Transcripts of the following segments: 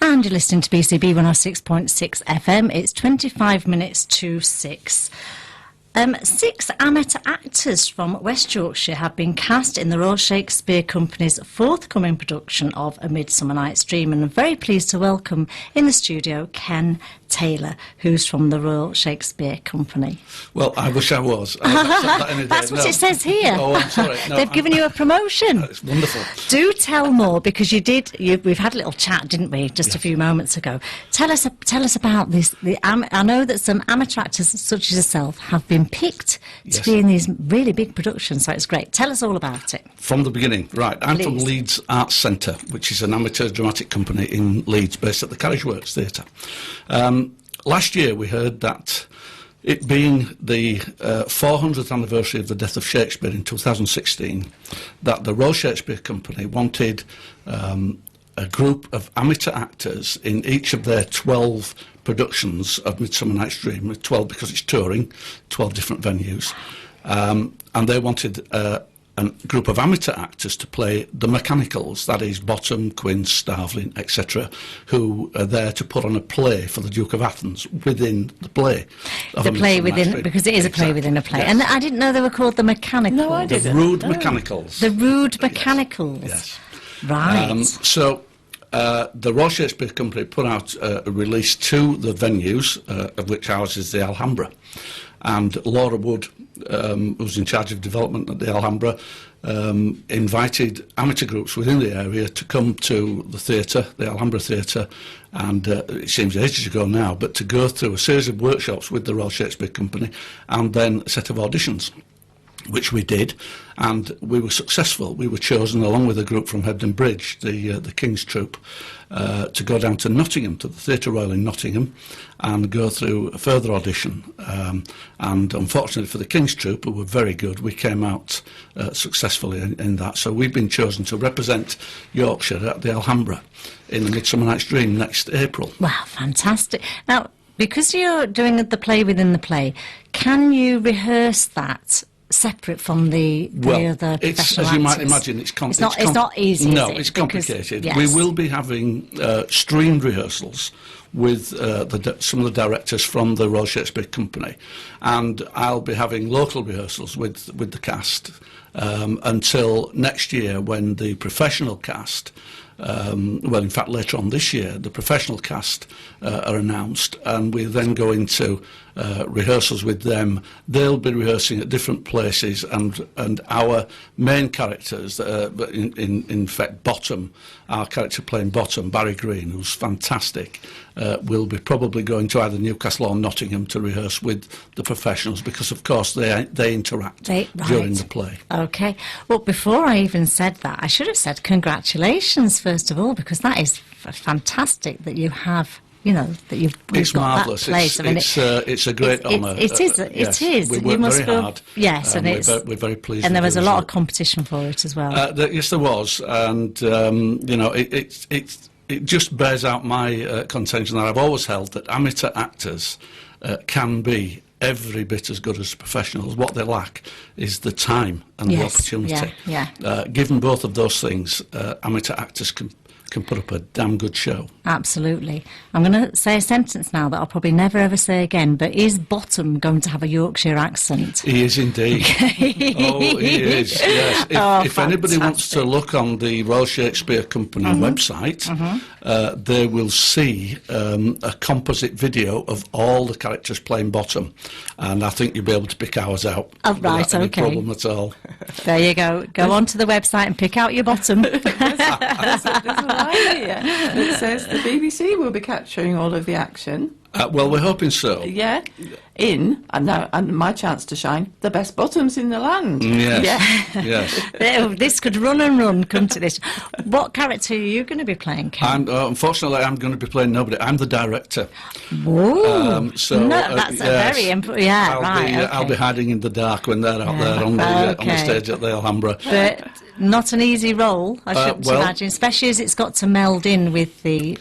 And you're listening to BCB 106.6 FM. It's 25 minutes to 6. 6 amateur actors from West Yorkshire have been cast in the Royal Shakespeare Company's forthcoming production of A Midsummer Night's Dream, and I'm very pleased to welcome in the studio Ken Taylor, who's from the Royal Shakespeare Company. Well, I wish I was. That's what it says here. Oh, I'm sorry. No, They've given you a promotion. It's wonderful. Do tell more, because we've had a little chat, didn't we, just a few moments ago. Tell us about this. I know that some amateur actors such as yourself have been picked to be in these really big productions, so it's great. Tell us all about it. From the beginning, right. I'm from Leeds Arts Centre, which is an amateur dramatic company in Leeds, based at the Carriage Works Theatre. Last year we heard that, it being the 400th anniversary of the death of Shakespeare in 2016, that the Royal Shakespeare Company wanted a group of amateur actors in each of their 12 productions of Midsummer Night's Dream, 12 because it's touring, 12 different venues, and they wanted a group of amateur actors to play the mechanicals, that is Bottom, Quince, Starveling, etc., who are there to put on a play for the Duke of Athens within the play. The play within, because it is a play within a play. Yes. And I didn't know they were called the Mechanicals. No, I didn't. The Rude Mechanicals. The Rude Mechanicals. Yes. Right. So the Royal Shakespeare Company put out a release to the venues, of which ours is the Alhambra. And Laura Wood, who's in charge of development at the Alhambra, invited amateur groups within the area to come to the theatre, the Alhambra Theatre, and it seems ages ago now, but to go through a series of workshops with the Royal Shakespeare Company and then a set of auditions, which we did, and we were successful. We were chosen, along with a group from Hebden Bridge, the King's Troupe, to go down to Nottingham, to the Theatre Royal in Nottingham, and go through a further audition. And unfortunately for the King's Troupe, who were very good, we came out successfully in that. So we've been chosen to represent Yorkshire at the Alhambra in the Midsummer Night's Dream next April. Wow, fantastic. Now, because you're doing the play within the play, can you rehearse that separate from the other professional actors? As you might imagine, it's not easy. No, is it? It's complicated. Because, we will be having streamed rehearsals with some of the directors from the Royal Shakespeare Company, and I'll be having local rehearsals with the cast until next year, when the professional cast, well, in fact, later on this year, the professional cast are announced, and we then go into rehearsals with them. They'll be rehearsing at different places, and our main characters, in fact, Bottom, our character playing Bottom, Barry Green, who's fantastic, will be probably going to either Newcastle or Nottingham to rehearse with the professionals, because, of course, they interact during the play. OK. Well, before I even said that, I should have said congratulations, first of all, because that is fantastic that you have... that you've it's got marvellous. That place. It's a great honour. It is. Yes. It is. We worked very hard. Yes, and we're very pleased. And there was a lot of result. competition for it as well. Yes, there was, and it just bears out my contention that I've always held, that amateur actors can be every bit as good as professionals. What they lack is the time and the opportunity. Given both of those things, amateur actors can put up a damn good show. Absolutely. I'm going to say a sentence now that I'll probably never ever say again, but is Bottom going to have a Yorkshire accent? He is indeed. Oh, he is, yes. If anybody wants to look on the Royal Shakespeare Company website, they will see a composite video of all the characters playing Bottom, and I think you'll be able to pick ours out. Oh, right, without any problem at all. There you go. Go onto the website and pick out your Bottom. There's a line here that says the BBC will be capturing all of the action. Well, we're hoping so. Yeah. And my chance to shine, the best bottoms in the land. Yes. Yes. This could run and run, come to this. What character are you going to be playing, Ken? Unfortunately, I'm going to be playing nobody. I'm the director. Whoa. That's a very important... Yeah, I'll be hiding in the dark when they're out there on the stage at the Alhambra. But not an easy role, I shouldn't imagine, especially as it's got to meld in with the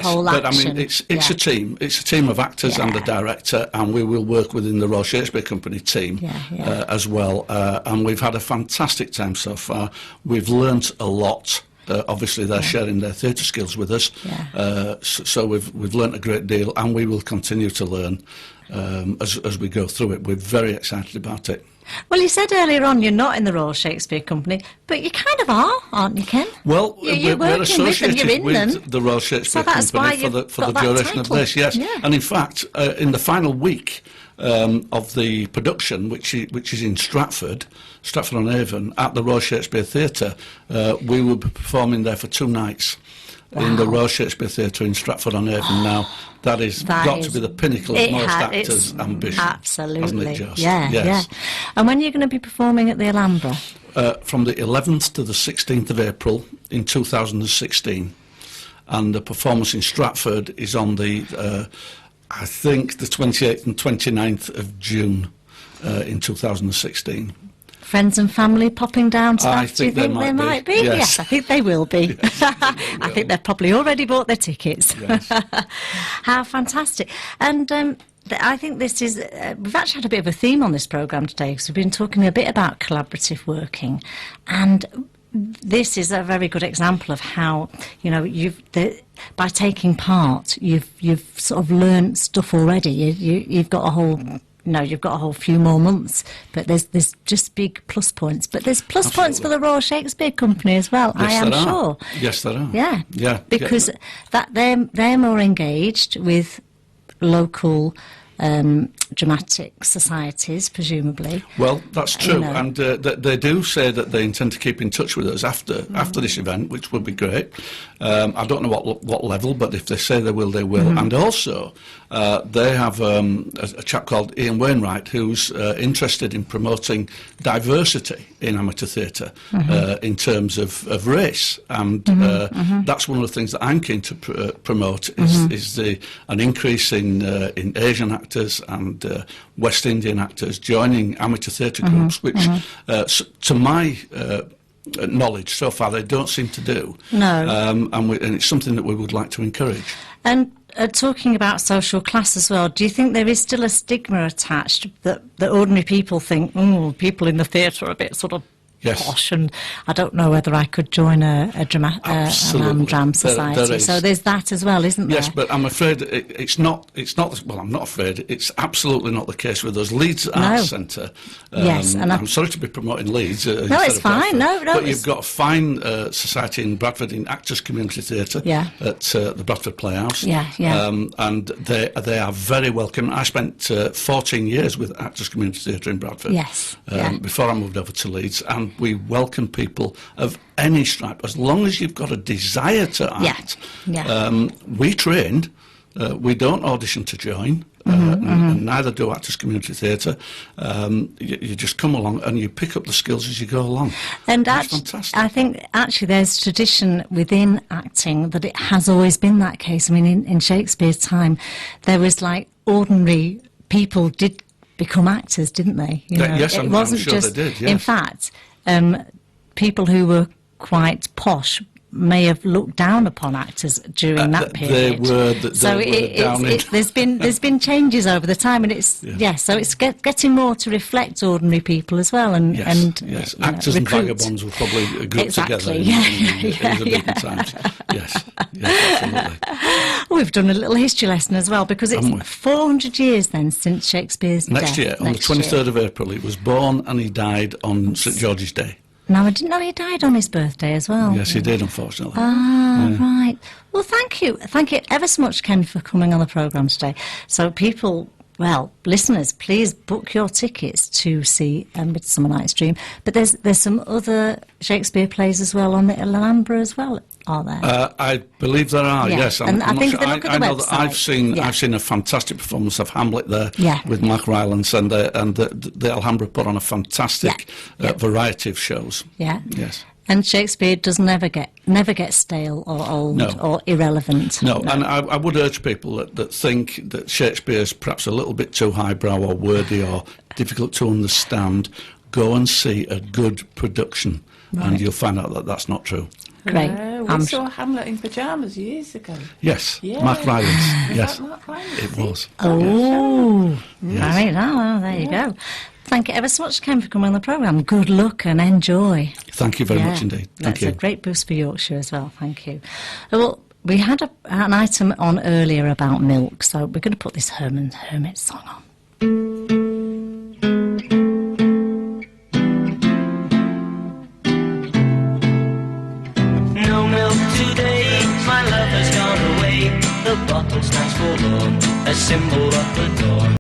whole action. But I mean, it's a team. It's a team of actors and a director, and we will work within the Royal Shakespeare Company team as well. And we've had a fantastic time so far. We've learnt a lot. obviously they're sharing their theatre skills with us. Yeah. So we've learnt a great deal, and we will continue to learn as we go through it. We're very excited about it. Well, you said earlier on you're not in the Royal Shakespeare Company, but you kind of are, aren't you, Ken? Well, you're we're associated with the Royal Shakespeare so that's Company why for the duration of this, yes. Yeah. And in fact, in the final week of the production, which is in Stratford-on-Avon, at the Royal Shakespeare Theatre, we will be performing there for 2 nights. Wow. In the Royal Shakespeare Theatre in Stratford-on-Avon. Now, that got to be the pinnacle of most actors' ambition. Absolutely. Hasn't it just? Yeah, yes. yeah. And when are you going to be performing at the Alhambra? From the 11th to the 16th of April in 2016. And the performance in Stratford is on the, I think, the 28th and 29th of June in 2016. Friends and family popping down to that? Do you think they might be? Yes. I think they will be. Yes, I think they've probably already bought their tickets. Yes. How fantastic. And I think this is, we've actually had a bit of a theme on this programme today, because we've been talking a bit about collaborative working, and this is a very good example of how, you know, by taking part, you've sort of learned stuff already. You've got a whole... No, you've got a whole few more months, but there's just big plus points. But there's plus points for the Royal Shakespeare Company as well, yes, I am sure. Yes, there are. Yeah, yeah, because that they're more engaged with local dramatic societies, presumably. Well, that's true, You know. and they do say that they intend to keep in touch with us after this event, which would be great. I don't know what level, but if they say they will, they will. And also, they have a chap called Ian Wainwright who's interested in promoting diversity in amateur theatre in terms of race, and that's one of the things that I'm keen to promote is an increase in Asian actors and West Indian actors joining amateur theatre groups, which to my knowledge so far they don't seem to do. No. And it's something that we would like to encourage. And talking about social class as well, do you think there is still a stigma attached that ordinary people think, people in the theatre are a bit sort of posh, and I don't know whether I could join a dram society. There so there's that as well, isn't there? Yes, but I'm afraid it's not. Well, I'm not afraid. It's absolutely not the case with us. Leeds Arts Centre. Yes, and I'm sorry to be promoting Leeds. No, it's fine. Bradford, but you've got a fine society in Bradford, in Actors Community Theatre at the Bradford Playhouse. And they are very welcome. I spent 14 years with Actors Community Theatre in Bradford. Yes. Before I moved over to Leeds, and we welcome people of any stripe, as long as you've got a desire to act. We trained. We don't audition to join, and neither do Actors Community Theatre. You just come along and you pick up the skills as you go along. And that's fantastic. I think actually there's tradition within acting that it has always been that case. I mean, in Shakespeare's time, there was like ordinary people did become actors, didn't they? You know, yes, it wasn't I'm sure just. they did, yes. In fact, people who were quite posh may have looked down upon actors during that period. There's been changes over the time, and it's so it's getting more to reflect ordinary people as well, and actors and vagabonds will probably group together in Elizabethan times. Yes, absolutely. We've done a little history lesson as well, because it's 400 years then since Shakespeare's death. Next year, on the 23rd of April, he was born and he died on St George's Day. Now, I didn't know he died on his birthday as well. Yes, he did, unfortunately. Right. Well, thank you. Thank you ever so much, Ken, for coming on the programme today. So people, listeners, please book your tickets to see Midsummer Night's Dream. But there's some other Shakespeare plays as well on the Alhambra as well, are there? I believe there are, yes. And I think if they look at the know website, that I've seen a fantastic performance of Hamlet there with Mark Rylance, and the Alhambra put on a fantastic variety of shows. Yeah. Yes. And Shakespeare does never get stale or old or irrelevant. No, and I would urge people that think that Shakespeare's perhaps a little bit too highbrow or wordy or difficult to understand, go and see a good production, and you'll find out that that's not true. Great. We saw Hamlet in pyjamas years ago. Yes, Mark Rylance. Yes, Mark Rylance? it was. Oh, Yes. right. Oh, there you go. Thank you ever so much, Ken, for coming on the programme. Good luck and enjoy. Thank you very much indeed. Thank you. That's a great boost for Yorkshire as well. Thank you. Well, we had an item on earlier about milk, so we're going to put this Herman Hermit song on. No milk today, my love has gone away. The bottle stands forlorn, a symbol of the dawn.